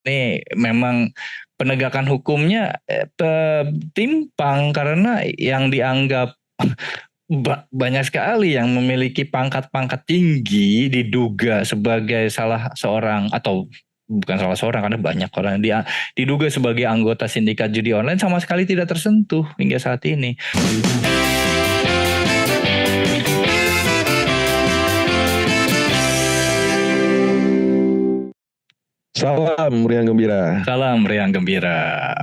Nih memang penegakan hukumnya timpang karena yang dianggap banyak sekali yang memiliki pangkat-pangkat tinggi diduga sebagai salah seorang atau bukan salah seorang karena banyak orang yang diduga sebagai anggota sindikat judi online sama sekali tidak tersentuh hingga saat ini. Salam Riang Gembira. Salam Riang Gembira.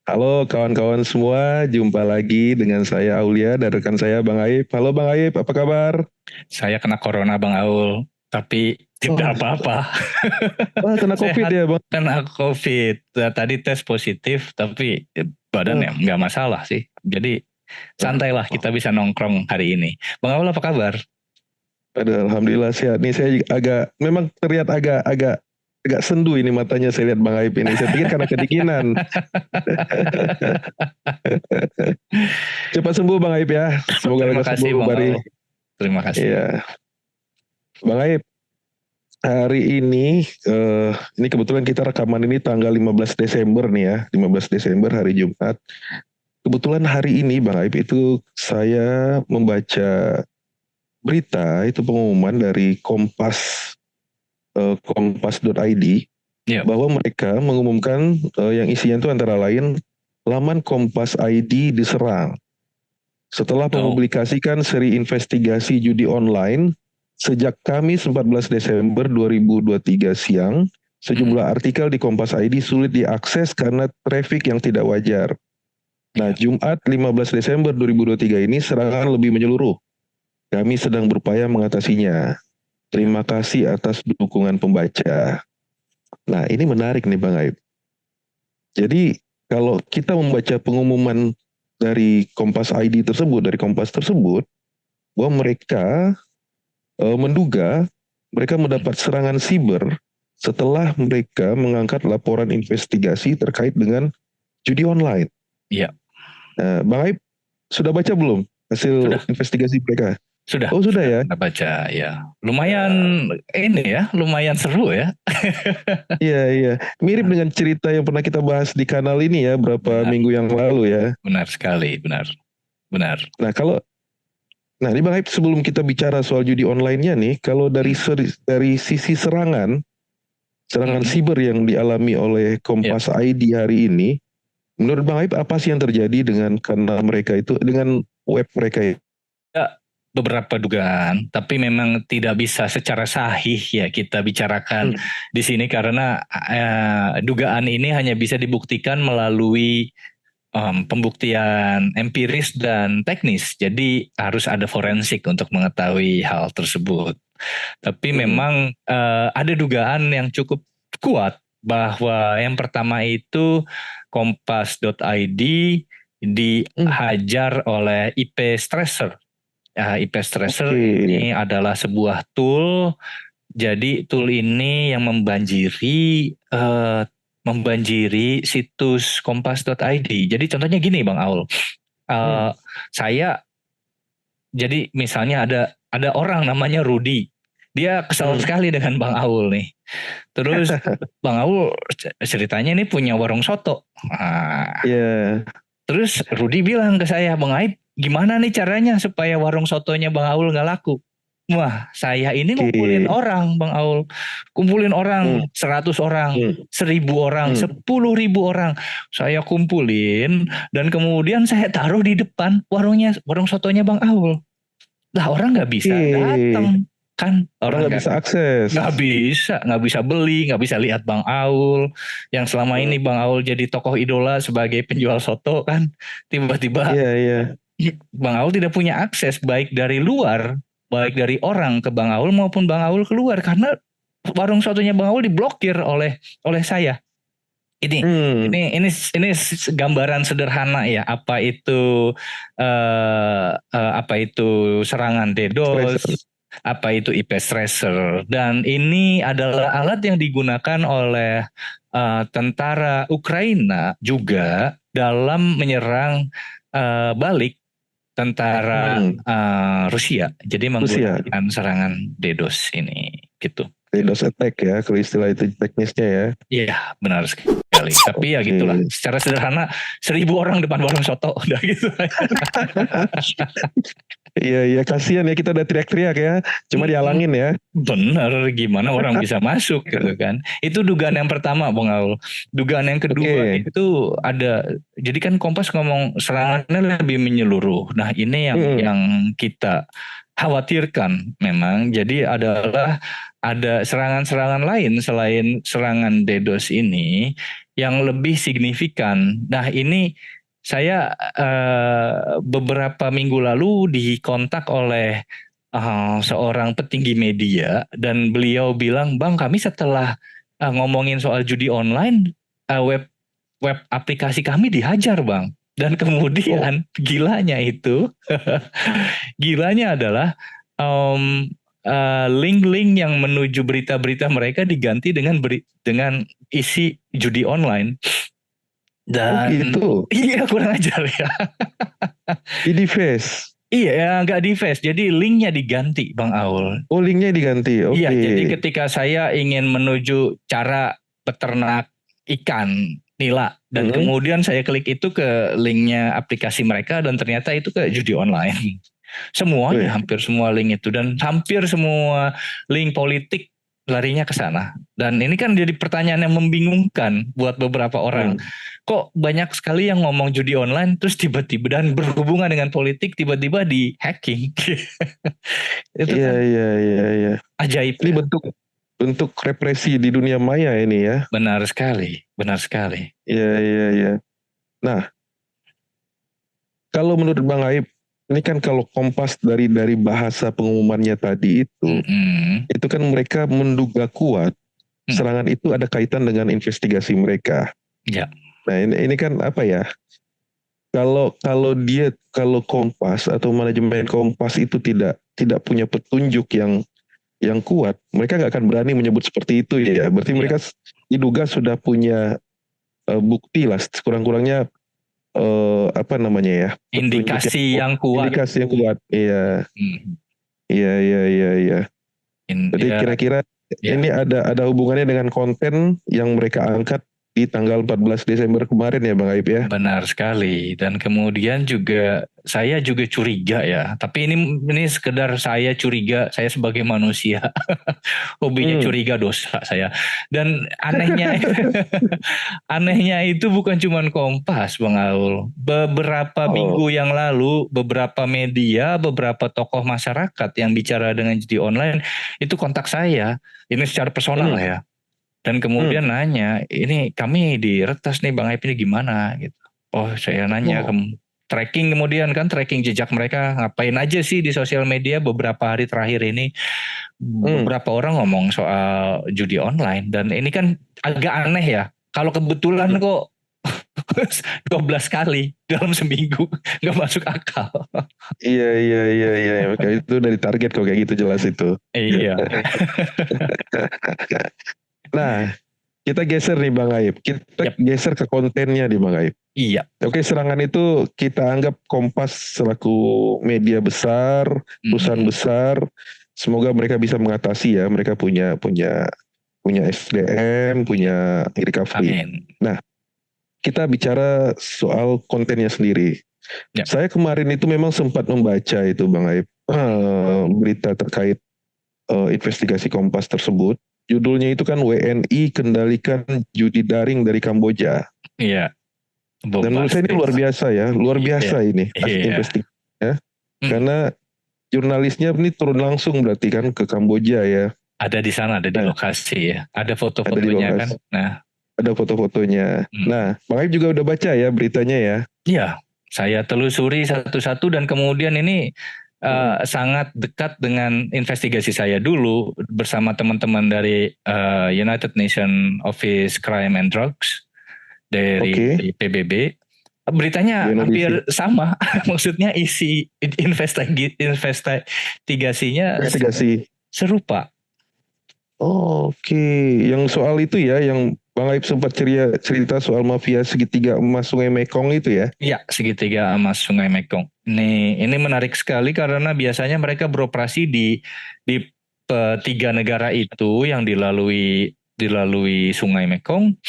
Halo kawan-kawan semua, jumpa lagi dengan saya Aulia dan rekan saya Bang Aib. Halo Bang Aib, apa kabar? Saya kena corona Bang Aul, tapi tidak apa-apa. Kena COVID ya Bang? Kena COVID. Tadi tes positif, tapi badannya nggak masalah sih. Jadi santailah, kita bisa nongkrong hari ini. Bang Aul apa kabar? Aduh, alhamdulillah sehat. Nih saya memang terlihat agak sendu ini matanya saya lihat Bang Aib ini. Saya pikir karena kedinginan. Cepat sembuh Bang Aib ya. Semoga lekas sembuh kembali. Terima kasih. Iya. Bang Aib, hari ini kebetulan kita rekaman ini tanggal 15 Desember nih ya. 15 Desember hari Jumat. Kebetulan hari ini Bang Aib itu saya membaca berita itu pengumuman dari kompas.id bahwa mereka mengumumkan yang isinya itu antara lain laman Kompas ID diserang setelah mempublikasikan seri investigasi judi online sejak Kamis 14 Desember 2023 siang. Sejumlah artikel di Kompas ID sulit diakses karena traffic yang tidak wajar. Nah, Jumat 15 Desember 2023 ini serangan lebih menyeluruh. Kami sedang berupaya mengatasinya. Terima kasih atas dukungan pembaca. Nah, ini menarik nih Bang Aib. Jadi, kalau kita membaca pengumuman dari Kompas ID tersebut, dari Kompas tersebut, bahwa mereka menduga mereka mendapat serangan siber setelah mereka mengangkat laporan investigasi terkait dengan judi online. Iya. Bang Aib, sudah baca belum hasil investigasi mereka? Sudah. Oh sudah ya. Sudah baca ya. Lumayan ini ya, lumayan seru ya. Iya. Mirip dengan cerita yang pernah kita bahas di kanal ini ya berapa minggu yang lalu ya. Benar sekali, benar. Nah ini Bang Aib, sebelum kita bicara soal judi online-nya nih, kalau dari sisi serangan siber yang dialami oleh Kompas ID hari ini, menurut Bang Aib apa sih yang terjadi dengan kanal mereka itu, dengan web mereka ya? Beberapa dugaan, tapi memang tidak bisa secara sahih ya kita bicarakan di sini karena dugaan ini hanya bisa dibuktikan melalui pembuktian empiris dan teknis. Jadi harus ada forensik untuk mengetahui hal tersebut. Tapi memang ada dugaan yang cukup kuat bahwa yang pertama itu Kompas.id dihajar oleh IP Stresser. IP Stresser ini adalah sebuah tool. Jadi tool ini yang membanjiri situs kompas.id. Jadi contohnya gini Bang Aul. Saya jadi misalnya ada orang namanya Rudy. Dia kesal sekali dengan Bang Aul nih. Terus Bang Aul ceritanya ini punya warung soto. Terus Rudy bilang ke saya, Bang Aib, gimana nih caranya supaya warung sotonya Bang Aul nggak laku? Wah, saya ini ngumpulin orang, Bang Aul. Kumpulin orang, 100 orang, 1000 orang, 10.000 orang. Saya kumpulin, dan kemudian saya taruh di depan warung sotonya Bang Aul. Lah orang nggak bisa datang. Kan orang nggak bisa akses, nggak bisa beli, nggak bisa lihat Bang Aul yang selama ini Bang Aul jadi tokoh idola sebagai penjual soto kan, tiba-tiba Bang Aul tidak punya akses baik dari luar, baik dari orang ke Bang Aul maupun Bang Aul keluar karena warung sotonya Bang Aul diblokir oleh saya. Ini gambaran sederhana ya apa itu serangan DDoS. Apa itu IP Stresser, dan ini adalah alat yang digunakan oleh tentara Ukraina juga dalam menyerang balik tentara Rusia. Jadi menggunakan serangan DDoS ini gitu. DDoS attack ya, kalau istilah itu teknisnya ya. Iya, benar sekali. Tapi ya gitulah. Secara sederhana, 1.000 orang depan warung soto, udah gitu. Iya, kasihan ya, kita udah teriak-teriak ya, cuma dihalangin ya. Bener, gimana orang bisa masuk gitu kan. Itu dugaan yang pertama, Bang Aul. Dugaan yang kedua itu ada, jadi kan Kompas ngomong serangannya lebih menyeluruh. Nah ini yang kita khawatirkan memang. Jadi adalah ada serangan-serangan lain selain serangan DDoS ini yang lebih signifikan. Nah ini saya beberapa minggu lalu dikontak oleh seorang petinggi media dan beliau bilang, Bang, kami setelah ngomongin soal judi online, web aplikasi kami dihajar, Bang. Dan kemudian gilanya itu, gilanya adalah link-link yang menuju berita-berita mereka diganti dengan isi judi online. Dan gitu. Iya, kurang ajar ya. Di face. Iya, nggak di face. Jadi linknya diganti, Bang Aul. Oh, linknya diganti. Oke. Iya, jadi ketika saya ingin menuju cara peternak ikan nila dan kemudian saya klik itu ke linknya aplikasi mereka dan ternyata itu ke judi online. Semuanya, hampir semua link itu dan hampir semua link politik larinya ke sana. Dan ini kan jadi pertanyaan yang membingungkan buat beberapa orang. Kok banyak sekali yang ngomong judi online terus tiba-tiba dan berhubungan dengan politik tiba-tiba di hacking. Itu Iya. Ajaib. Ini bentuk represi di dunia maya ini ya. Benar sekali. Iya. Nah, kalau menurut Bang Aib, ini kan kalau Kompas dari bahasa pengumumannya tadi itu kan mereka menduga kuat serangan itu ada kaitan dengan investigasi mereka. Ya. Nah ini kan apa ya? Kalau Kompas atau manajemen Kompas itu tidak punya petunjuk yang kuat, mereka nggak akan berani menyebut seperti itu ya. Berarti mereka diduga sudah punya bukti lah, kurang-kurangnya apa namanya ya? Indikasi yang kuat. Iya. Iya. Jadi kira-kira ini ada hubungannya dengan konten yang mereka angkat di tanggal 14 Desember kemarin ya Bang Aib ya. Benar sekali. Dan kemudian juga saya juga curiga ya. Tapi ini sekedar saya curiga, saya sebagai manusia. Hobinya curiga dosa saya. Dan anehnya itu bukan cuma Kompas, Bang Aul. Beberapa minggu yang lalu, beberapa media, beberapa tokoh masyarakat yang bicara dengan judi online itu kontak saya. Ini secara personal ya. Dan kemudian nanya, ini kami diretas nih Bang Aib ini gimana gitu. Oh saya nanya tracking kemudian kan tracking jejak mereka ngapain aja sih di sosial media beberapa hari terakhir ini. Beberapa orang ngomong soal judi online dan ini kan agak aneh ya. Kalau kebetulan kok 12 kali dalam seminggu nggak masuk akal. Iya. Itu dari target kok kayak gitu jelas itu. Iya. Nah, kita geser nih Bang Aib. Kita geser ke kontennya nih Bang Aib. Iya. Oke, serangan itu kita anggap Kompas selaku media besar, perusahaan besar. Semoga mereka bisa mengatasi ya. Mereka punya SDM, punya recovery. Amin. Nah, kita bicara soal kontennya sendiri. Saya kemarin itu memang sempat membaca itu Bang Aib berita terkait investigasi Kompas tersebut. Judulnya itu kan WNI kendalikan judi daring dari Kamboja. Iya. Dan menurut saya ini luar biasa ya, ini investigasinya. Karena jurnalisnya ini turun langsung berarti kan ke Kamboja ya. Ada di sana, ada di lokasi ya. Ada foto-fotonya kan. Nah, ada foto-fotonya. Nah, Bang Aib juga udah baca ya beritanya ya. Iya, saya telusuri satu-satu dan kemudian ini sangat dekat dengan investigasi saya dulu bersama teman-teman dari United Nations Office Crime and Drugs dari PBB. Beritanya hampir sama, maksudnya isi investigasinya serupa. Yang soal itu ya, yang Bang Aib sempat cerita soal mafia segitiga emas Sungai Mekong itu ya? Iya, segitiga emas Sungai Mekong. Ini menarik sekali karena biasanya mereka beroperasi di tiga negara itu yang dilalui Sungai Mekong.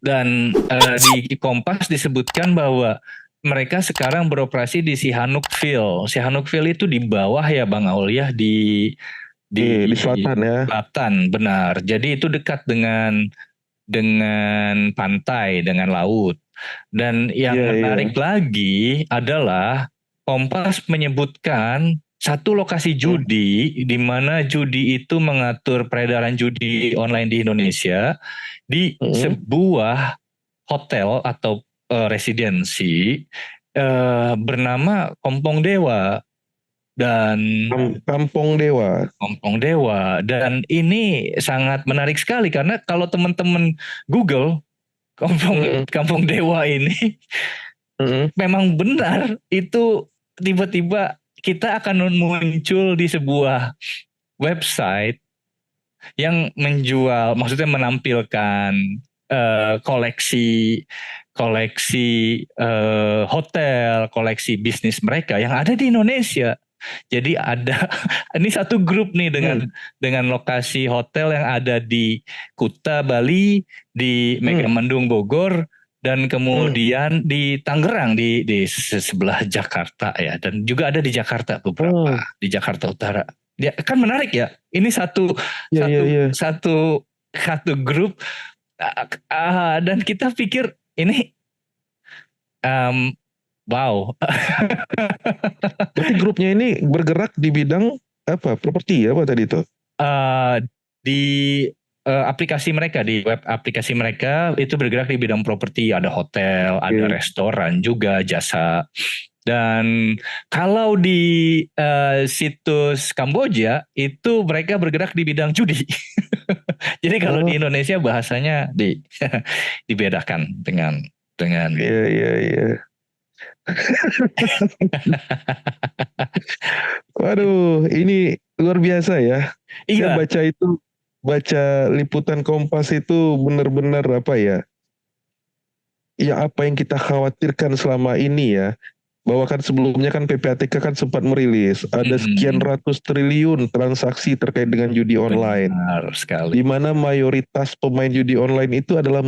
Dan di Kompas disebutkan bahwa mereka sekarang beroperasi di Sihanoukville. Sihanoukville itu di bawah ya Bang Aul ya, di selatan ya. Selatan, benar. Jadi itu dekat dengan pantai, dengan laut. Dan yang menarik lagi adalah Kompas menyebutkan satu lokasi judi di mana judi itu mengatur peredaran judi online di Indonesia di sebuah hotel atau residensi bernama Kompong Dewa. Dan Kampung Dewa. Dan ini sangat menarik sekali karena kalau teman-teman Google Kampung Dewa ini memang benar itu tiba-tiba kita akan muncul di sebuah website yang menjual, maksudnya menampilkan koleksi hotel, koleksi bisnis mereka yang ada di Indonesia. Jadi ada ini satu grup nih dengan lokasi hotel yang ada di Kuta Bali, di Megamendung Bogor, dan kemudian di Tangerang di sebelah Jakarta ya, dan juga ada di Jakarta beberapa di Jakarta Utara. Ya kan menarik ya. Ini satu grup dan kita pikir ini wow. Berarti grupnya ini bergerak di bidang apa? Properti apa tadi itu? Di aplikasi mereka, di web aplikasi mereka itu bergerak di bidang properti. Ada hotel, ada restoran juga, jasa. Dan kalau di situs Kamboja itu mereka bergerak di bidang judi. Jadi kalau di Indonesia bahasanya dibedakan dengan. Iya. Waduh, ini luar biasa ya. Iya. Saya baca liputan Kompas itu benar-benar apa ya? Ya apa yang kita khawatirkan selama ini ya. Bahwa kan sebelumnya kan PPATK kan sempat merilis ada sekian ratus triliun transaksi terkait dengan judi online. Benar sekali. Di mana mayoritas pemain judi online itu adalah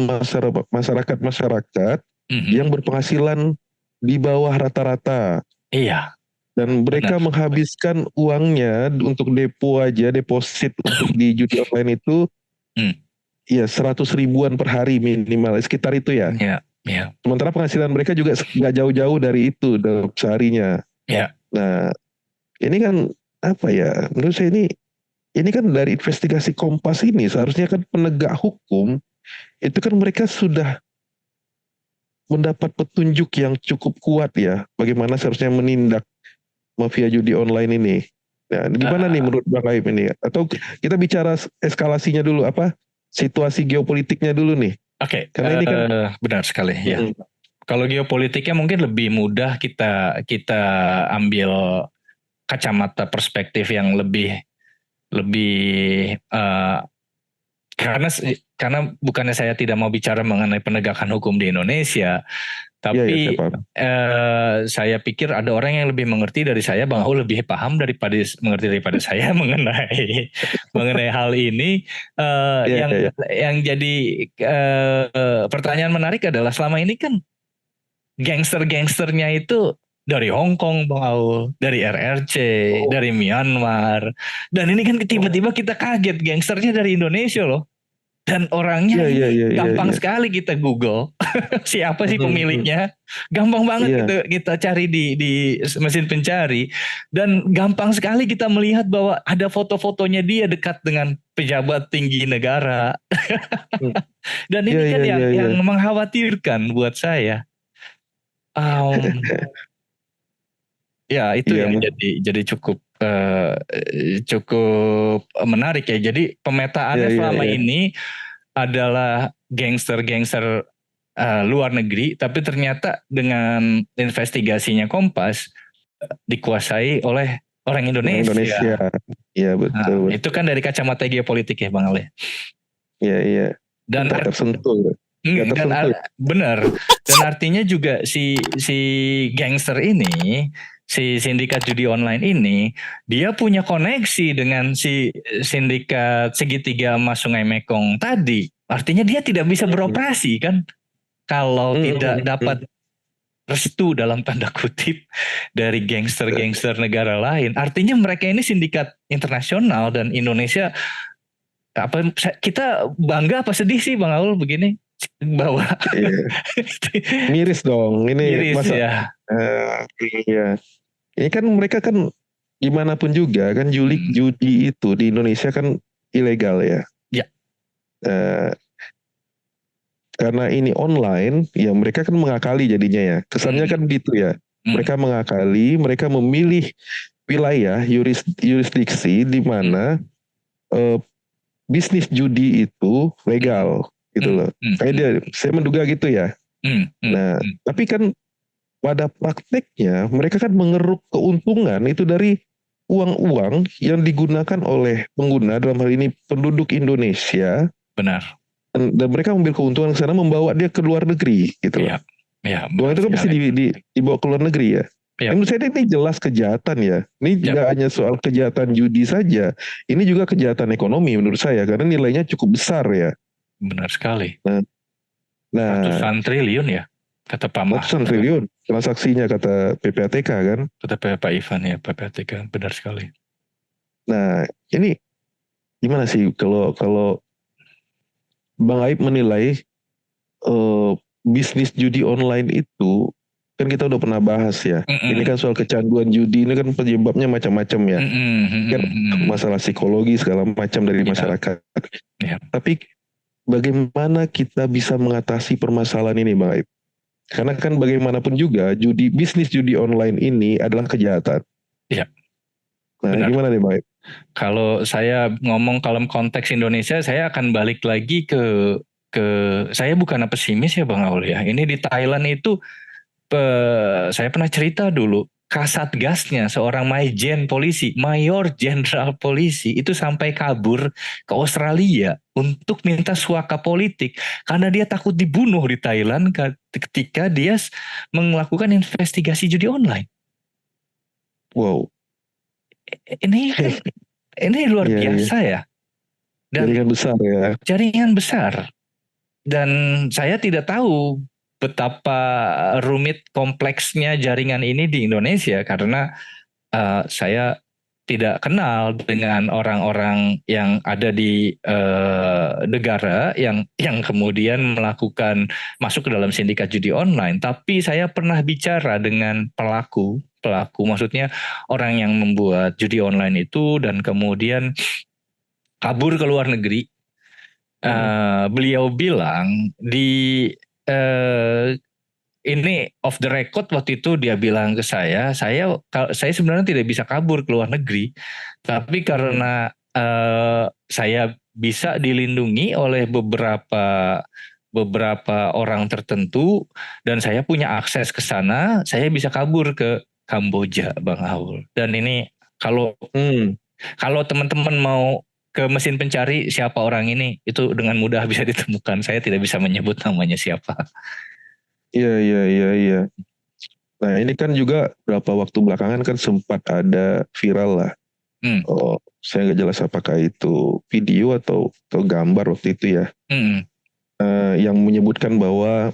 masyarakat yang berpenghasilan di bawah rata-rata. Iya. Dan mereka menghabiskan uangnya untuk deposit untuk di judi online itu ya 100 ribuan per hari minimal, sekitar itu ya. Iya. Sementara penghasilan mereka juga nggak jauh-jauh dari itu dalam seharinya. Iya. Nah, ini kan apa ya? Menurut saya ini kan dari investigasi Kompas ini seharusnya kan penegak hukum itu kan mereka sudah mendapat petunjuk yang cukup kuat ya, bagaimana seharusnya menindak mafia judi online ini. Nah, gimana nih menurut Bang Aib ini? Atau kita bicara eskalasinya dulu, situasi geopolitiknya dulu nih. Oke, karena ini kan benar sekali ya. Kalau geopolitiknya mungkin lebih mudah kita ambil kacamata perspektif yang lebih karena bukannya saya tidak mau bicara mengenai penegakan hukum di Indonesia, tapi saya pikir ada orang yang lebih mengerti dari saya, Bang Aul lebih paham daripada saya mengenai hal ini. Yang jadi pertanyaan menarik adalah selama ini kan gangster-gangsternya itu dari Hong Kong, Bang Aul, dari RRC, dari Myanmar, dan ini kan tiba-tiba kita kaget gangsternya dari Indonesia loh. Dan orangnya gampang sekali kita Google siapa sih pemiliknya, gampang banget kita cari di mesin pencari, dan gampang sekali kita melihat bahwa ada foto-fotonya dia dekat dengan pejabat tinggi negara. Dan ini kan yang mengkhawatirkan buat saya. Ya itu yang jadi cukup menarik ya. Jadi pemetaannya selama ini adalah gangster-gangster luar negeri, tapi ternyata dengan investigasinya Kompas dikuasai oleh orang Indonesia. Iya betul. Nah, itu kan dari kacamata geopolitik ya Bang Ale. Iya. Dan tersentuh. Benar. Dan artinya juga si gangster ini si sindikat judi online ini dia punya koneksi dengan si sindikat segitiga emas Sungai Mekong tadi. Artinya dia tidak bisa beroperasi kan kalau tidak dapat restu dalam tanda kutip dari gangster-gangster negara lain. Artinya mereka ini sindikat internasional dan Indonesia kita bangga apa sedih sih Bang Aul begini bahwa miris dong ini miris, masa ya. Iya. Ini kan mereka kan gimana pun juga kan judi itu di Indonesia kan ilegal ya. Ya. Karena ini online, ya mereka kan mengakali jadinya ya. Kesannya kan gitu ya. Mereka mengakali, mereka memilih wilayah yurisdiksi di mana bisnis judi itu legal gitu loh. Saya menduga gitu ya. Nah, tapi kan pada prakteknya mereka kan mengeruk keuntungan itu dari uang-uang yang digunakan oleh pengguna, dalam hal ini penduduk Indonesia. Benar. Dan mereka mengambil keuntungan ke sana, membawa dia ke luar negeri gitu loh. Ya, uang itu kan mesti dibawa ke luar negeri ya. Menurut saya ini jelas kejahatan ya. Ini tidak hanya soal kejahatan judi saja, ini juga kejahatan ekonomi menurut saya karena nilainya cukup besar ya. Benar sekali. Nah, ratusan triliun ya kata Pak Mah. Ratusan triliun transaksinya kata PPATK kan. Kata Pak Ivan ya, PPATK, benar sekali. Nah, ini gimana sih kalau Bang Aib menilai bisnis judi online itu kan kita udah pernah bahas ya. Ini kan soal kecanduan judi, ini kan penyebabnya macam-macam ya. Kan masalah psikologi segala macam dari masyarakat. Tapi bagaimana kita bisa mengatasi permasalahan ini Bang Aib? Karena kan bagaimanapun juga bisnis judi online ini adalah kejahatan. Iya. Nah, gimana nih Bang Aib? Kalau saya ngomong kalau konteks Indonesia, saya akan balik lagi ke saya bukan pesimis ya Bang Aul ya. Ini di Thailand itu saya pernah cerita dulu, Kasatgasnya seorang mayor jenderal polisi itu sampai kabur ke Australia untuk minta suaka politik karena dia takut dibunuh di Thailand ketika dia melakukan investigasi judi online. Wow. Ini luar biasa ya. Dan jaringan besar ya. Jaringan besar. Dan saya tidak tahu betapa rumit kompleksnya jaringan ini di Indonesia karena saya tidak kenal dengan orang-orang yang ada di negara yang kemudian masuk ke dalam sindikat judi online. Tapi saya pernah bicara dengan pelaku maksudnya orang yang membuat judi online itu dan kemudian kabur ke luar negeri. Beliau bilang ini off the record waktu itu dia bilang ke saya sebenarnya tidak bisa kabur ke luar negeri, tapi karena saya bisa dilindungi oleh beberapa orang tertentu dan saya punya akses ke sana, saya bisa kabur ke Kamboja, Bang Aul. Dan ini kalau teman-teman mau ke mesin pencari siapa orang ini, itu dengan mudah bisa ditemukan. Saya tidak bisa menyebut namanya siapa. Iya. Nah ini kan juga beberapa waktu belakangan kan sempat ada viral lah. Saya nggak jelas apakah itu video atau gambar waktu itu ya. Yang menyebutkan bahwa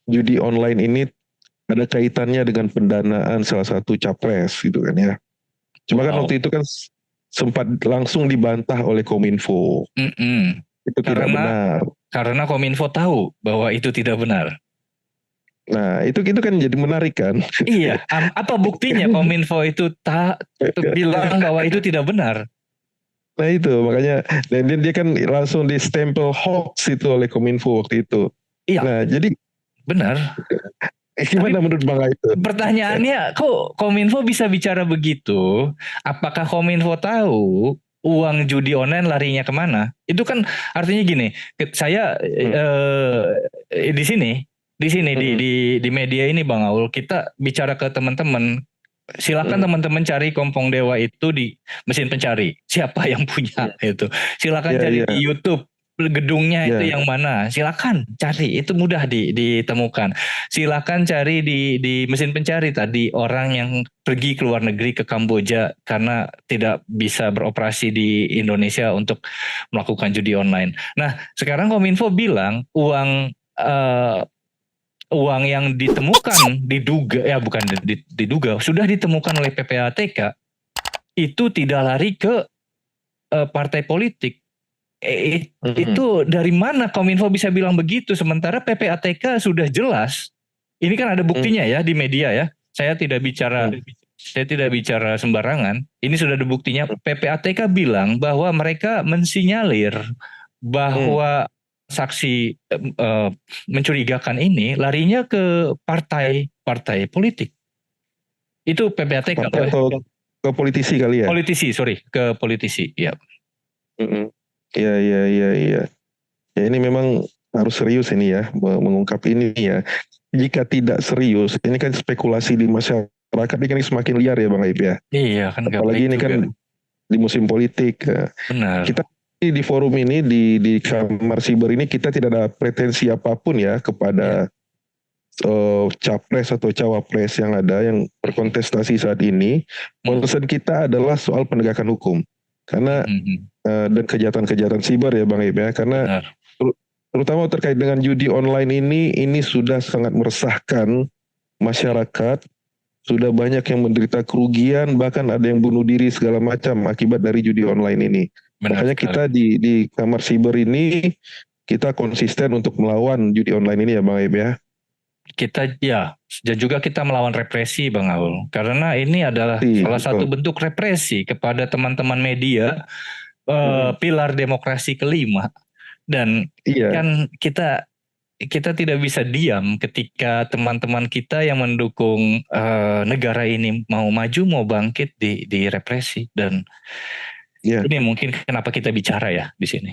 judi online ini ada kaitannya dengan pendanaan salah satu capres gitu kan ya. Cuma kan waktu itu kan sempat langsung dibantah oleh Kominfo. Itu tidak benar. Karena Kominfo tahu bahwa itu tidak benar. Nah itu kan jadi menarik kan. Iya. Apa buktinya Kominfo itu bilang bahwa itu tidak benar? Nah itu makanya dan dia kan langsung di stempel hoax itu oleh Kominfo waktu itu. Iya. Nah jadi benar. Gimana menurut Bang itu? Pertanyaannya kok Kominfo bisa bicara begitu? Apakah Kominfo tahu uang judi online larinya kemana? Itu kan artinya gini, saya di sini di media ini Bang Aul, kita bicara ke teman-teman. Silakan teman-teman cari Kompong Dewa itu di mesin pencari. Siapa yang punya itu? Silakan cari di YouTube. gedungnya itu yang mana, silakan cari, itu mudah ditemukan. Silakan cari di mesin pencari tadi orang yang pergi ke luar negeri ke Kamboja karena tidak bisa beroperasi di Indonesia untuk melakukan judi online. Nah, sekarang Kominfo bilang uang yang ditemukan diduga, ya bukan diduga, sudah ditemukan oleh PPATK itu tidak lari ke partai politik. Itu dari mana Kominfo bisa bilang begitu, sementara PPATK sudah jelas. Ini kan ada buktinya ya di media ya. Saya tidak bicara sembarangan. Ini sudah ada buktinya. PPATK bilang bahwa mereka mensinyalir bahwa saksi mencurigakan ini larinya ke partai politik. Itu PPATK atau ke politisi kali ya? Ke politisi, ya. Iya. Ya ini memang harus serius ini ya, mengungkap ini ya. Jika tidak serius, ini kan spekulasi di masyarakat ini kan semakin liar ya Bang Aib ya. Iya kan. Apalagi ini juga kan di musim politik. Benar. Kita di forum ini di Kamar Siber ini kita tidak ada pretensi apapun ya kepada capres atau cawapres yang ada yang berkontestasi saat ini. Concern kita adalah soal penegakan hukum. Karena dan kejahatan-kejahatan siber ya Bang Ibe ya, karena terutama terkait dengan judi online ini sudah sangat meresahkan masyarakat, sudah banyak yang menderita kerugian, bahkan ada yang bunuh diri segala macam akibat dari judi online ini. Makanya kita di Kamar Siber ini kita konsisten untuk melawan judi online ini ya Bang Ibe ya. Kita dan juga kita melawan represi Bang Aul, karena ini adalah salah satu bentuk represi kepada teman-teman media, pilar demokrasi kelima, dan kan kita tidak bisa diam ketika teman-teman kita yang mendukung negara ini mau maju, mau bangkit di represi, dan ini mungkin kenapa kita bicara ya di sini.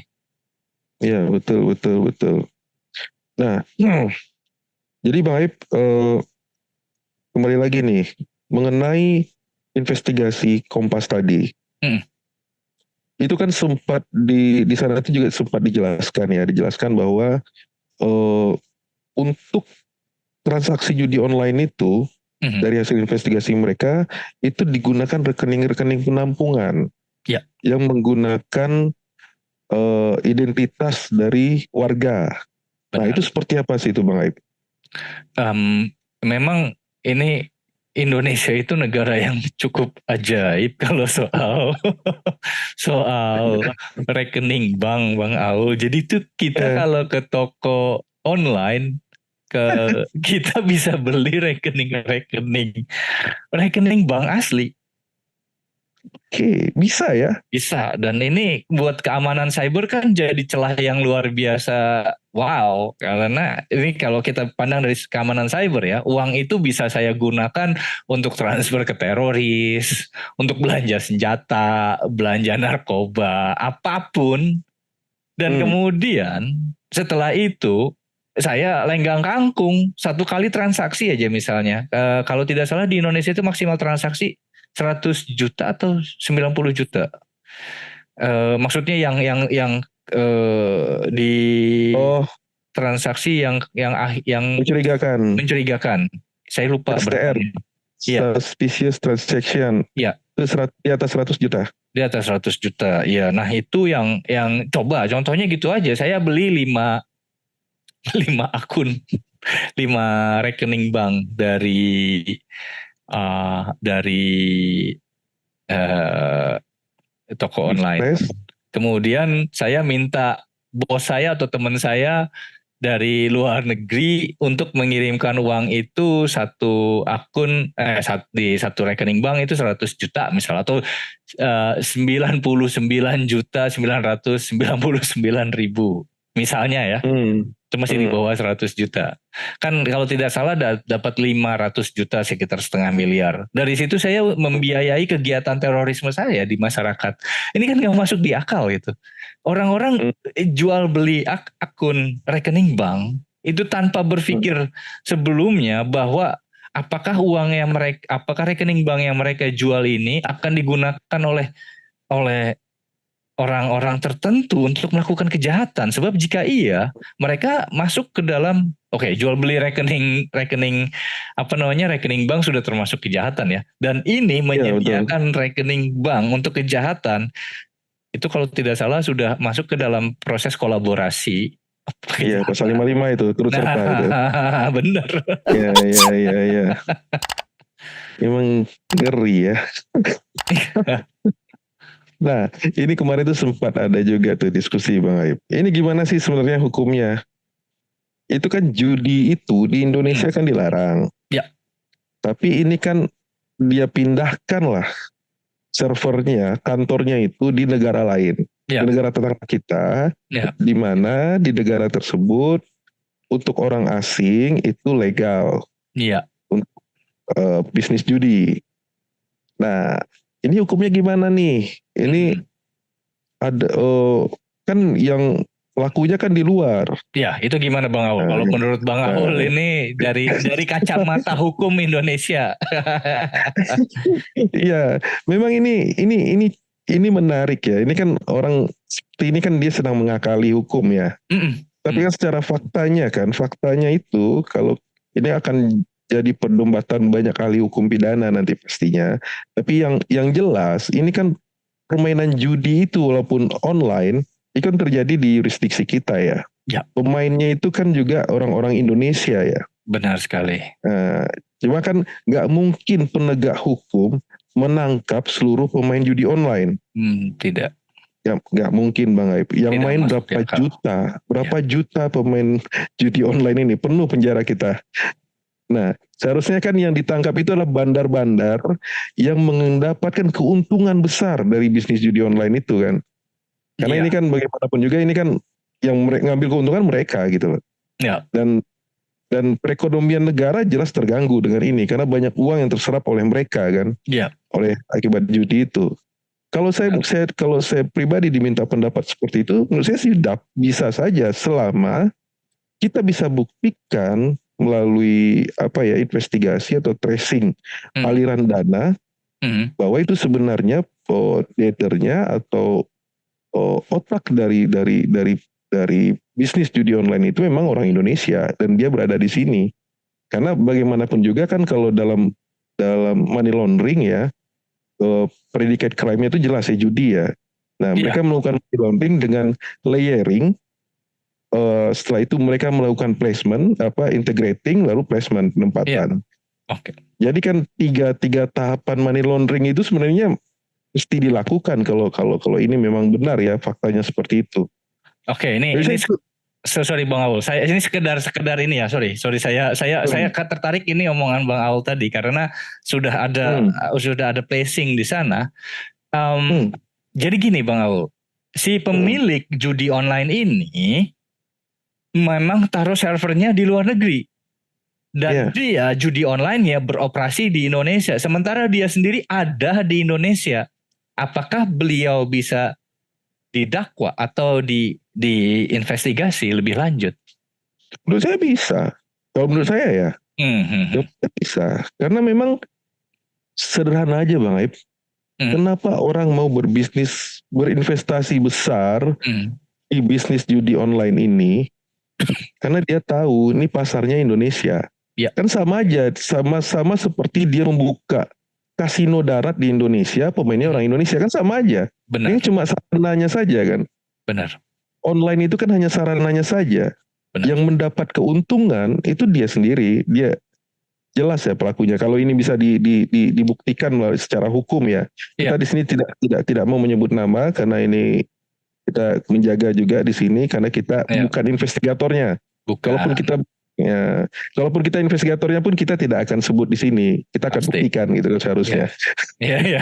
Iya betul. Nah. Jadi Bang Aib, kembali lagi nih mengenai investigasi Kompas tadi, itu kan sempat di sana itu juga sempat dijelaskan bahwa untuk transaksi judi online itu dari hasil investigasi mereka itu digunakan rekening-rekening penampungan yang menggunakan identitas dari warga. Benar. Nah itu seperti apa sih itu Bang Aib? Memang ini Indonesia itu negara yang cukup ajaib kalau soal rekening bank Bang Aul. Jadi itu kita kalau ke toko online kita bisa beli rekening bank asli. Oke, bisa ya? Bisa, dan ini buat keamanan cyber kan jadi celah yang luar biasa. Wow, karena ini kalau kita pandang dari keamanan cyber ya, uang itu bisa saya gunakan untuk transfer ke teroris, untuk belanja senjata, belanja narkoba, apapun. Dan kemudian setelah itu saya lenggang kangkung, satu kali transaksi aja misalnya. Kalau tidak salah di Indonesia itu maksimal transaksi 100 juta atau 90 juta. Maksudnya yang di transaksi yang mencurigakan. Saya lupa STR. Suspicious transaction. Iya. Itu di atas 100 juta. Di atas 100 juta. Iya, nah itu yang coba contohnya gitu aja. Saya beli 5 akun, 5 rekening bank dari toko online. Kemudian saya minta bos saya atau teman saya dari luar negeri untuk mengirimkan uang itu satu akun di satu rekening bank itu 100 juta misalnya, atau 99.999.000 misalnya ya. Itu masih di bawah 100 juta. Kan kalau tidak salah dapat 500 juta, sekitar setengah miliar. Dari situ saya membiayai kegiatan terorisme saya di masyarakat. Ini kan gak masuk di akal gitu. Orang-orang jual beli akun rekening bank itu tanpa berpikir sebelumnya bahwa apakah rekening bank yang mereka jual ini akan digunakan oleh orang-orang tertentu untuk melakukan kejahatan. Sebab jika iya, mereka masuk ke dalam jual beli rekening rekening bank sudah termasuk kejahatan ya. Dan ini menyediakan rekening bank untuk kejahatan itu kalau tidak salah sudah masuk ke dalam proses kolaborasi. Iya, pasal 55 itu turut serta itu. Benar. Iya. Emang ngeri ya. Nah, ini kemarin tuh sempat ada juga tuh diskusi Bang Aib. Ini gimana sih sebenarnya hukumnya? Itu kan judi itu di Indonesia kan dilarang. Ya. Tapi ini kan dia pindahkan lah servernya, kantornya itu di negara lain. Ya. Di negara tetangga kita. Ya. Di mana di negara tersebut untuk orang asing itu legal. Iya. Untuk bisnis judi. Nah, ini hukumnya gimana nih? Ini ada kan yang pelakunya kan di luar. Ya, itu gimana Bang Aul? Kalau menurut Bang Aul ini dari kacamata hukum Indonesia. Iya, memang ini menarik ya. Ini kan orang seperti ini kan dia sedang mengakali hukum ya. Tapi kan secara faktanya itu kalau ini akan jadi perdebatan banyak ahli hukum pidana nanti pastinya. Tapi yang jelas ini kan permainan judi itu walaupun online itu kan terjadi di jurisdiksi kita ya. Ya. Pemainnya itu kan juga orang-orang Indonesia ya. Benar sekali. Cuma kan nggak mungkin penegak hukum menangkap seluruh pemain judi online. Tidak. Ya, nggak mungkin Bang Aib. Yang tidak main berapa juta pemain judi online ini penuh penjara kita. Nah, seharusnya kan yang ditangkap itu adalah bandar-bandar yang mendapatkan keuntungan besar dari bisnis judi online itu kan. Karena ini kan bagaimanapun juga ini kan yang ngambil keuntungan mereka gitu loh. Ya. Dan perekonomian negara jelas terganggu dengan ini karena banyak uang yang terserap oleh mereka kan. Ya. Oleh akibat judi itu. Kalau saya pribadi diminta pendapat seperti itu, menurut saya sih bisa saja selama kita bisa buktikan melalui investigasi atau tracing aliran dana bahwa itu sebenarnya leadernya atau otak dari bisnis judi online itu memang orang Indonesia dan dia berada di sini. Karena bagaimanapun juga kan kalau dalam money laundering ya predicate crime-nya itu jelas ya judi ya. Nah mereka melakukan money laundering dengan layering. Setelah itu mereka melakukan placement, integrating, lalu placement penempatan. Okay. Jadi kan tiga tahapan money laundering itu sebenarnya mesti dilakukan kalau ini memang benar ya faktanya seperti itu. Oke, ini sorry Bang Aul, saya ini sekedar ini ya, sorry saya tertarik ini omongan Bang Aul tadi karena sudah ada placing di sana. Jadi gini Bang Aul, si pemilik judi online ini memang taruh servernya di luar negeri dan dia judi online ya beroperasi di Indonesia, sementara dia sendiri ada di Indonesia. Apakah beliau bisa didakwa atau diinvestigasi lebih lanjut? Menurut saya bisa. Kalau menurut saya ya, bisa. Karena memang sederhana aja Bang Aib. Kenapa orang mau berinvestasi besar di bisnis judi online ini? Karena dia tahu ini pasarnya Indonesia. Ya. Kan sama aja, sama seperti dia membuka kasino darat di Indonesia, pemainnya orang Indonesia kan sama aja. Benar. Ini cuma sarananya saja kan. Benar. Online itu kan hanya sarananya saja. Benar. Yang mendapat keuntungan itu dia sendiri, dia jelas ya pelakunya. Kalau ini bisa dibuktikan secara hukum ya. Kita di sini tidak mau menyebut nama karena ini kita menjaga juga di sini karena kita bukan investigatornya. Kalaupun kita investigatornya pun kita tidak akan sebut di sini. Kita akan buktikan gitu seharusnya. Iya.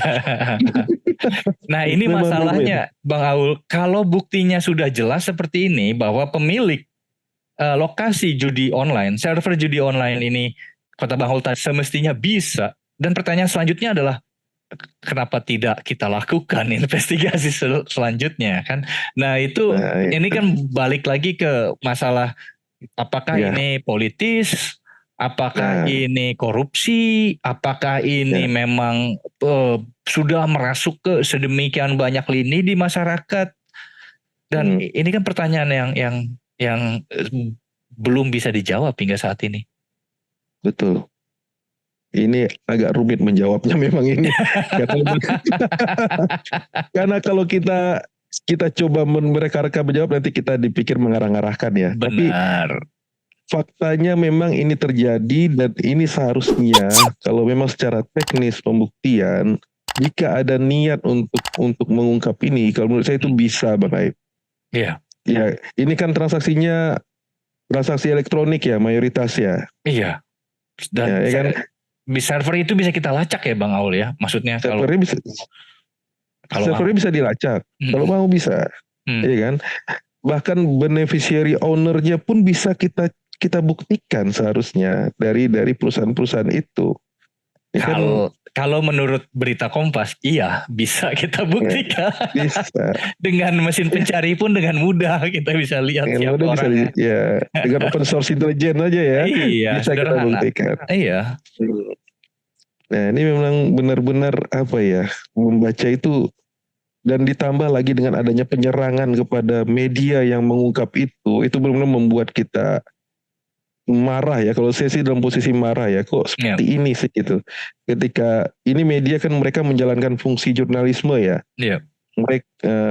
Nah ini masalahnya Bang Aul, kalau buktinya sudah jelas seperti ini bahwa pemilik lokasi judi online, server judi online ini kata Bang Aul semestinya bisa. Dan pertanyaan selanjutnya adalah kenapa tidak kita lakukan investigasi selanjutnya kan? Nah itu ini kan balik lagi ke masalah apakah ini politis Apakah ini korupsi? Apakah ini memang sudah merasuk ke sedemikian banyak lini di masyarakat? Dan ini kan pertanyaan yang belum bisa dijawab hingga saat ini. Betul. Ini agak rumit menjawabnya memang ini. Karena kalau kita coba mereka-reka menjawab, nanti kita dipikir mengarah-arahkan ya. Benar. Tapi faktanya memang ini terjadi, dan ini seharusnya kalau memang secara teknis pembuktian, jika ada niat untuk mengungkap ini, kalau menurut saya itu bisa, Bang Aib. Iya. Ya, ini kan transaksi elektronik ya mayoritas ya. Iya. Dan ya kan, server itu bisa kita lacak ya Bang Aul ya, maksudnya servernya bisa dilacak, kalau mau bisa, iya kan. Bahkan beneficiary ownernya pun bisa kita buktikan seharusnya dari perusahaan-perusahaan itu. Ya kalau menurut berita Kompas, iya bisa kita buktikan. Bisa. Dengan mesin pencari pun dengan mudah kita bisa lihat siapa orangnya. Dengan open source intelijen aja ya. Iya, bisa kita buktikan. Iya. Nah, ini memang benar-benar membaca itu, dan ditambah lagi dengan adanya penyerangan kepada media yang mengungkap itu benar-benar membuat kita marah ya. Kalau saya sih dalam posisi marah ya, kok seperti ini sih gitu. Ketika ini media kan mereka menjalankan fungsi jurnalisme ya.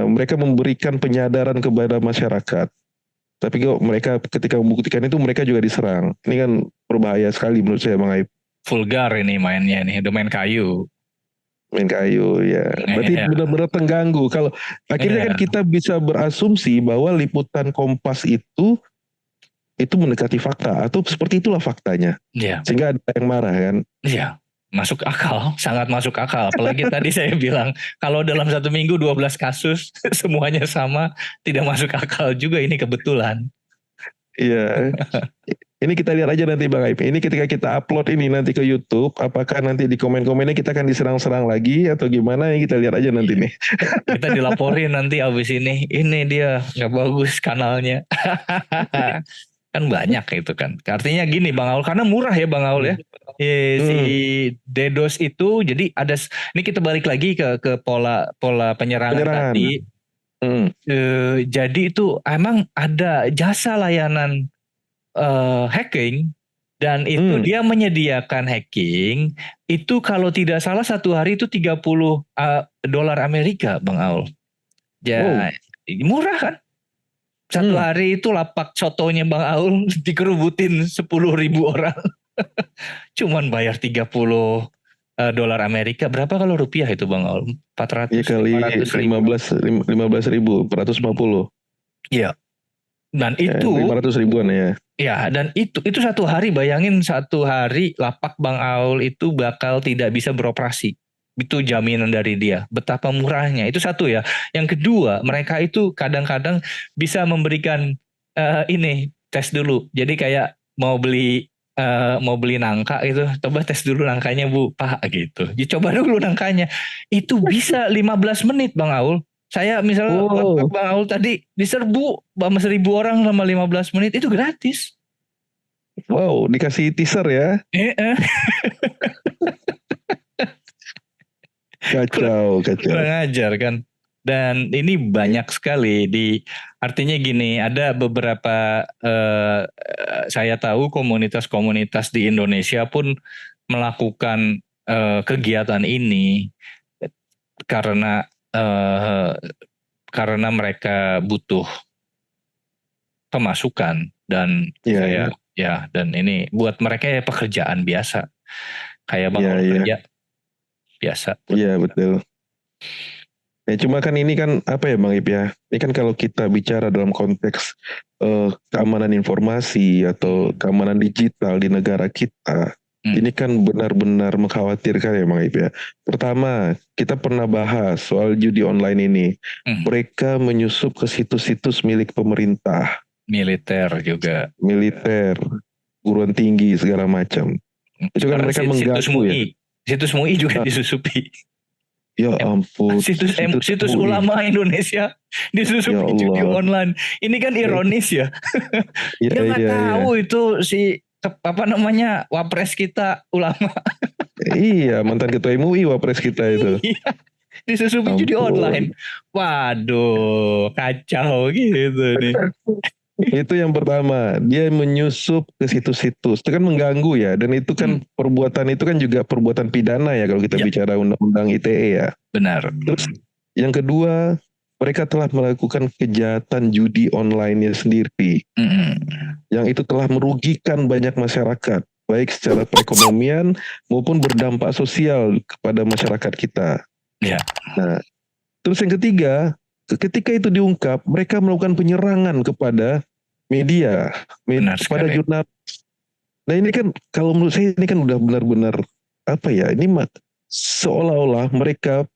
Mereka memberikan penyadaran kepada masyarakat. Tapi kok mereka ketika membuktikan itu, mereka juga diserang. Ini kan berbahaya sekali menurut saya, Bang Aib. Vulgar ini mainnya nih, udah main kayu. Main kayu ya. Berarti benar-benar tengganggu. Kalau akhirnya kan kita bisa berasumsi bahwa liputan Kompas itu mendekati fakta, atau seperti itulah faktanya. Sehingga ada yang marah kan. Iya. Masuk akal, sangat masuk akal. Apalagi tadi saya bilang, kalau dalam 1 minggu 12 kasus, semuanya sama, tidak masuk akal juga, ini kebetulan. Iya. Ini kita lihat aja nanti Bang Aib. Ini ketika kita upload ini nanti ke YouTube, apakah nanti di komen-komennya kita akan diserang-serang lagi atau gimana, ya kita lihat aja nanti nih. Kita dilaporin nanti abis ini dia nggak bagus kanalnya. Kan banyak itu kan. Artinya gini Bang Aul, karena murah ya Bang Aul ya. Si DDoS itu, jadi ini kita balik lagi ke pola penyerangan tadi. Jadi itu emang ada jasa layanan hacking, dan itu dia menyediakan hacking itu kalau tidak salah 1 hari itu $30 Amerika Bang Aul. Murah kan? 1 hari itu lapak sotonya Bang Aul dikerubutin 10.000 orang. Cuman bayar $30 Amerika. Berapa kalau rupiah itu Bang Aul? 400 ya kali 15.000, 450. Iya. Dan itu 500 ribuan ya. Ya, dan itu 1 hari, bayangin 1 hari lapak Bang Aul itu bakal tidak bisa beroperasi. Itu jaminan dari dia. Betapa murahnya. Itu satu ya. Yang kedua, mereka itu kadang-kadang bisa memberikan ini tes dulu. Jadi kayak mau beli nangka gitu, coba tes dulu nangkanya Bu, Pak gitu. Coba dulu nangkanya. Itu bisa 15 menit Bang Aul. Saya misalnya Bang Aul tadi diserbu sama 1.000 orang selama 15 menit, itu gratis. Wow, dikasih teaser ya. Kacau. Kurang ajar kan. Dan ini banyak sekali artinya gini, ada beberapa saya tahu komunitas-komunitas di Indonesia pun melakukan kegiatan ini karena mereka butuh pemasukan, dan dan ini buat mereka ya pekerjaan biasa kayak Bang kerja biasa. Iya betul. Ya cuma kan ini kan apa ya Bang Ip ya, ini kan kalau kita bicara dalam konteks keamanan informasi atau keamanan digital di negara kita, ini kan benar-benar mengkhawatirkan ya Bang Ip ya. Pertama, kita pernah bahas soal judi online ini. Mereka menyusup ke situs-situs milik pemerintah. Militer juga. Militer, guruan tinggi segala macam. Itu kan mereka mengganggu ya. Situs MUI juga disusupi. Ya ampun. Situs ulama Indonesia disusupi judi online. Ini kan ironis ya. Dia nggak tahu itu si apa namanya, wapres kita ulama. Iya, mantan ketua MUI wapres kita itu. Iya, disusupi judi online. Waduh, kacau gitu nih. Itu yang pertama, dia menyusup ke situs-situs. Itu kan mengganggu ya, dan itu kan perbuatan itu kan juga perbuatan pidana ya kalau kita bicara undang-undang ITE ya. Benar. Terus yang kedua, mereka telah melakukan kejahatan judi online-nya sendiri. Yang itu telah merugikan banyak masyarakat, baik secara perekonomian maupun berdampak sosial kepada masyarakat kita. Nah, terus yang ketiga, ketika itu diungkap, mereka melakukan penyerangan kepada media, kepada jurnalis. Nah ini kan kalau menurut saya ini kan udah benar-benar apa ya, ini seolah-olah mereka,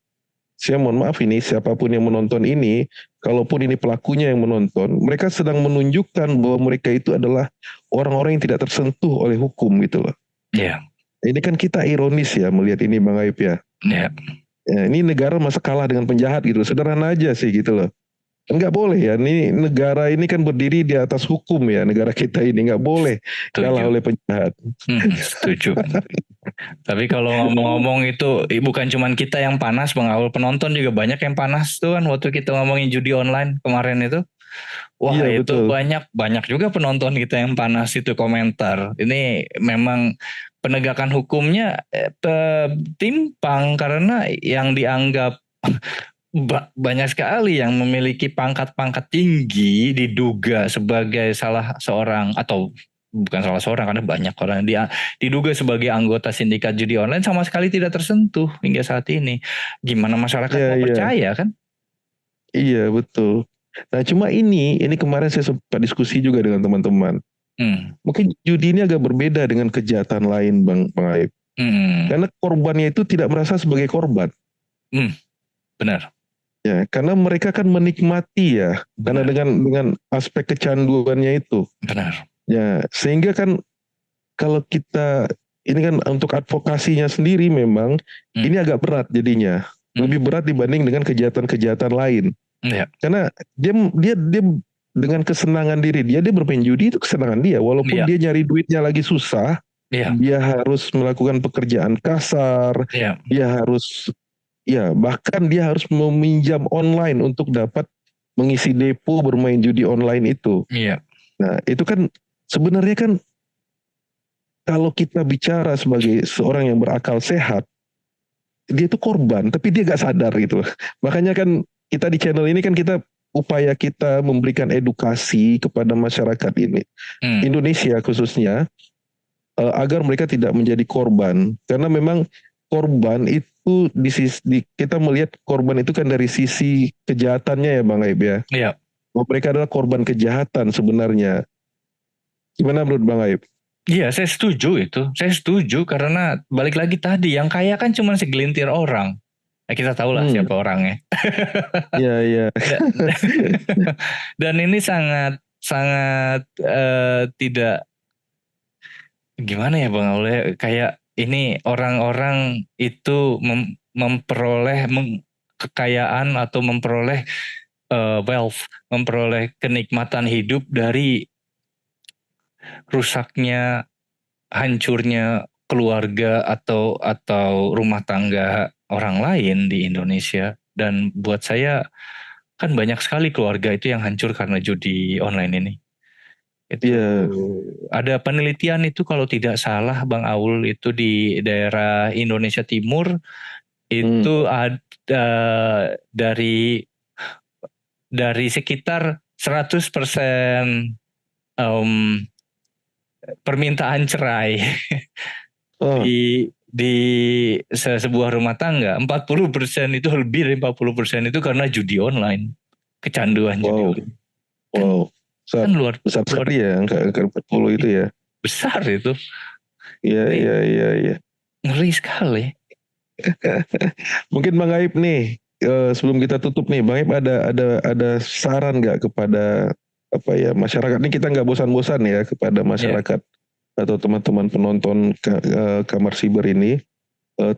saya mohon maaf ini siapapun yang menonton ini, kalaupun ini pelakunya yang menonton, mereka sedang menunjukkan bahwa mereka itu adalah orang-orang yang tidak tersentuh oleh hukum gitu loh. Iya. Ini kan kita ironis ya melihat ini Bang Aib ya. Iya. Ya, ini negara masa kalah dengan penjahat gitu, sederhana aja sih gitu loh. Nggak boleh ya, ini negara ini kan berdiri di atas hukum ya, negara kita ini nggak boleh kalah oleh penjahat. Setuju. Tapi kalau ngomong-ngomong itu bukan cuma kita yang panas, Bang Aul, penonton juga banyak yang panas tuh kan waktu kita ngomongin judi online kemarin itu. Wah iya, itu banyak juga penonton kita yang panas itu komentar. Ini memang penegakan hukumnya timpang karena yang dianggap banyak sekali yang memiliki pangkat-pangkat tinggi diduga sebagai salah seorang atau bukan salah seorang karena banyak orang yang diduga sebagai anggota sindikat judi online sama sekali tidak tersentuh hingga saat ini. Gimana masyarakat mau percaya kan? Iya betul. Nah cuma ini kemarin saya sempat diskusi juga dengan teman-teman. Mungkin judi ini agak berbeda dengan kejahatan lain Bang Aib. Karena korbannya itu tidak merasa sebagai korban. Benar. Ya, karena mereka kan menikmati ya, karena dengan aspek kecanduannya itu. Benar. Ya, sehingga kan kalau kita ini kan untuk advokasinya sendiri memang ini agak berat jadinya, lebih berat dibanding dengan kejahatan-kejahatan lain. Karena dia dengan kesenangan diri dia bermain judi itu kesenangan dia, walaupun dia nyari duitnya lagi susah, dia harus melakukan pekerjaan kasar, dia harus bahkan dia harus meminjam online untuk dapat mengisi depo bermain judi online itu. Nah, itu kan sebenarnya kan kalau kita bicara sebagai seorang yang berakal sehat, dia itu korban, tapi dia gak sadar gitu. Makanya kan kita di channel ini kan kita upaya kita memberikan edukasi kepada masyarakat ini, Indonesia khususnya, agar mereka tidak menjadi korban. Karena memang korban itu kita melihat korban itu kan dari sisi kejahatannya ya Bang Aib ya. Iya. Mereka adalah korban kejahatan sebenarnya. Gimana menurut Bang Aib? Iya, saya setuju itu. Saya setuju karena balik lagi tadi yang kaya kan cuma segelintir orang. Nah, kita tahu lah siapa orangnya. Iya. Dan ini sangat tidak gimana ya Bang Aule, kayak ini orang-orang itu memperoleh kekayaan atau memperoleh wealth, memperoleh kenikmatan hidup dari rusaknya, hancurnya keluarga atau rumah tangga orang lain di Indonesia. Dan buat saya kan banyak sekali keluarga itu yang hancur karena judi online ini. Itu ada penelitian itu kalau tidak salah Bang Aul itu di daerah Indonesia Timur itu ada dari sekitar 100% permintaan cerai di sebuah rumah tangga, 40% itu lebih dari 40% itu karena judi online, kecanduan judi online. Wow. Kan luar sekali ya angka 40 itu ya. Besar itu. Iya. Ngeri sekali. Mungkin Bang Aib nih, sebelum kita tutup nih, Bang Aib ada saran nggak kepada masyarakat ini, kita nggak bosan-bosan ya kepada masyarakat atau teman-teman penonton Kamar Siber ini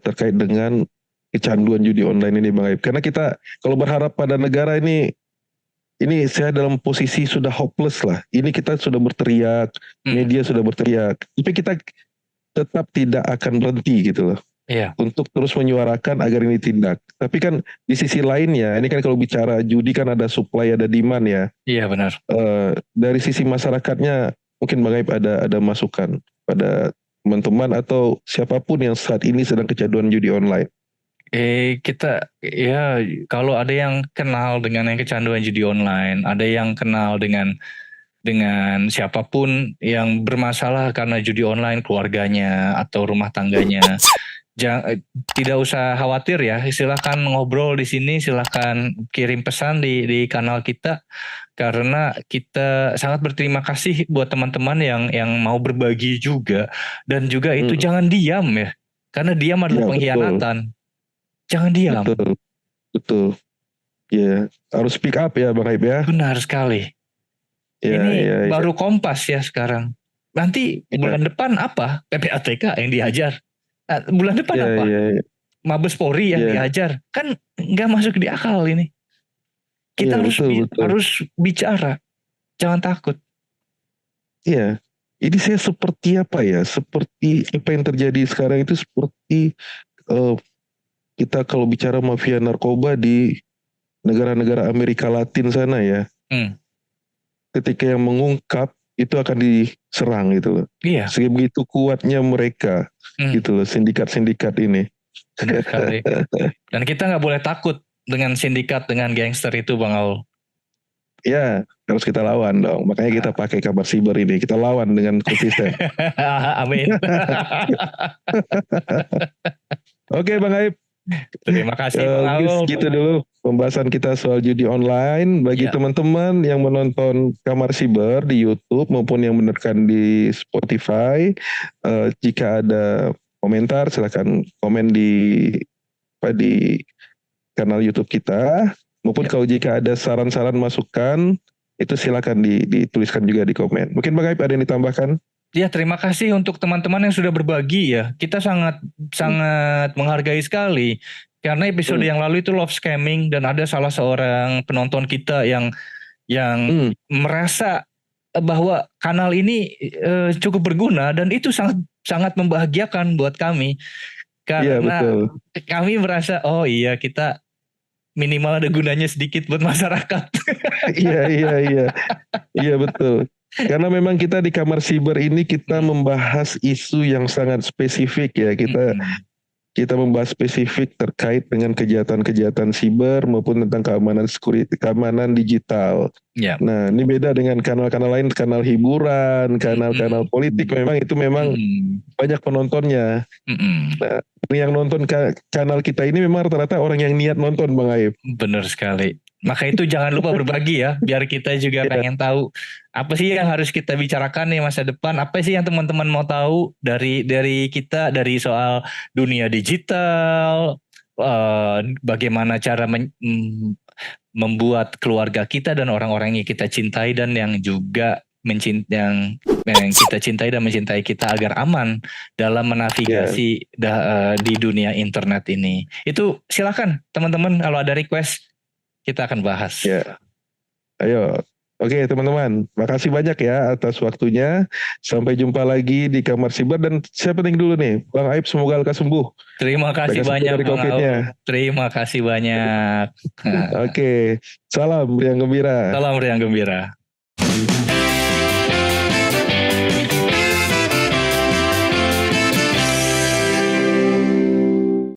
terkait dengan kecanduan judi online ini Bang Aib. Karena kita kalau berharap pada negara ini ini saya dalam posisi sudah hopeless lah. Ini kita sudah berteriak, media sudah berteriak, tapi kita tetap tidak akan berhenti gitu loh. Iya. Untuk terus menyuarakan agar ini tindak. Tapi kan di sisi lainnya, ini kan kalau bicara judi kan ada supply ada demand ya. Iya benar. Dari sisi masyarakatnya mungkin Bang Aib ada masukan pada teman-teman atau siapapun yang saat ini sedang kecanduan judi online. Kita ya kalau ada yang kenal dengan yang kecanduan judi online, ada yang kenal dengan siapapun yang bermasalah karena judi online, keluarganya atau rumah tangganya. Tidak usah khawatir ya, silahkan ngobrol di sini, silahkan kirim pesan di kanal kita, karena kita sangat berterima kasih buat teman-teman yang mau berbagi juga, dan juga itu jangan diam ya, karena diam adalah pengkhianatan. Betul. Jangan diam. Betul. Ya, harus speak up ya Bang Aib ya. Benar sekali. Ini baru Kompas ya sekarang. Nanti bulan depan apa? PPATK yang dihajar. Bulan depan apa? Mabes Polri yang dihajar. Kan nggak masuk di akal ini. Kita harus bicara. Jangan takut. Iya. Ini saya seperti apa ya? Seperti apa yang terjadi sekarang itu seperti kita kalau bicara mafia narkoba di negara-negara Amerika Latin sana ya. Ketika yang mengungkap itu akan diserang gitu loh. Iya. Sebegitu kuatnya mereka gitu loh, sindikat-sindikat ini. Dan kita nggak boleh takut dengan sindikat, dengan gangster itu Bang Aul. Ya, harus kita lawan dong. Makanya kita pakai kabar siber ini. Kita lawan dengan konsisten. Amin. Oke Bang Aib. Terima kasih Bang Aul. Gitu dulu pembahasan kita soal judi online. Bagi teman-teman yang menonton Kamar Siber di YouTube maupun yang mendengarkan di Spotify, jika ada komentar silakan komen di kanal YouTube kita. Maupun kalau jika ada saran-saran masukan itu silakan dituliskan juga di komen. Mungkin Bang Aib ada yang ditambahkan? Ya, terima kasih untuk teman-teman yang sudah berbagi ya. Kita sangat menghargai sekali. Karena episode yang lalu itu love scamming dan ada salah seorang penonton kita yang merasa bahwa kanal ini cukup berguna dan itu sangat membahagiakan buat kami. Karena kami merasa oh iya kita minimal ada gunanya sedikit buat masyarakat. Iya betul. Karena memang kita di Kamar Siber ini kita membahas isu yang sangat spesifik ya. Kita membahas spesifik terkait dengan kejahatan-kejahatan siber maupun tentang keamanan digital. Nah, ini beda dengan kanal-kanal lain, kanal hiburan, kanal-kanal politik. Memang itu banyak penontonnya. Nah, yang nonton kanal kita ini memang rata-rata orang yang niat nonton Bang Aib. Benar sekali. Maka itu jangan lupa berbagi ya, biar kita juga pengen tahu apa sih yang harus kita bicarakan nih masa depan, apa sih yang teman-teman mau tahu dari kita, dari soal dunia digital, bagaimana cara membuat keluarga kita dan orang-orang yang kita cintai dan yang juga yang kita cintai dan mencintai kita agar aman dalam menavigasi di dunia internet ini. Itu silakan teman-teman kalau ada request kita akan bahas. Ya. Ayo. Oke teman-teman, makasih banyak ya atas waktunya. Sampai jumpa lagi di Kamar Siber dan saya penting dulu nih, Bang Aib semoga lekas sembuh. Terima kasih banyak Bang Aib. Terima kasih banyak. Oke, salam riang gembira. Salam riang gembira.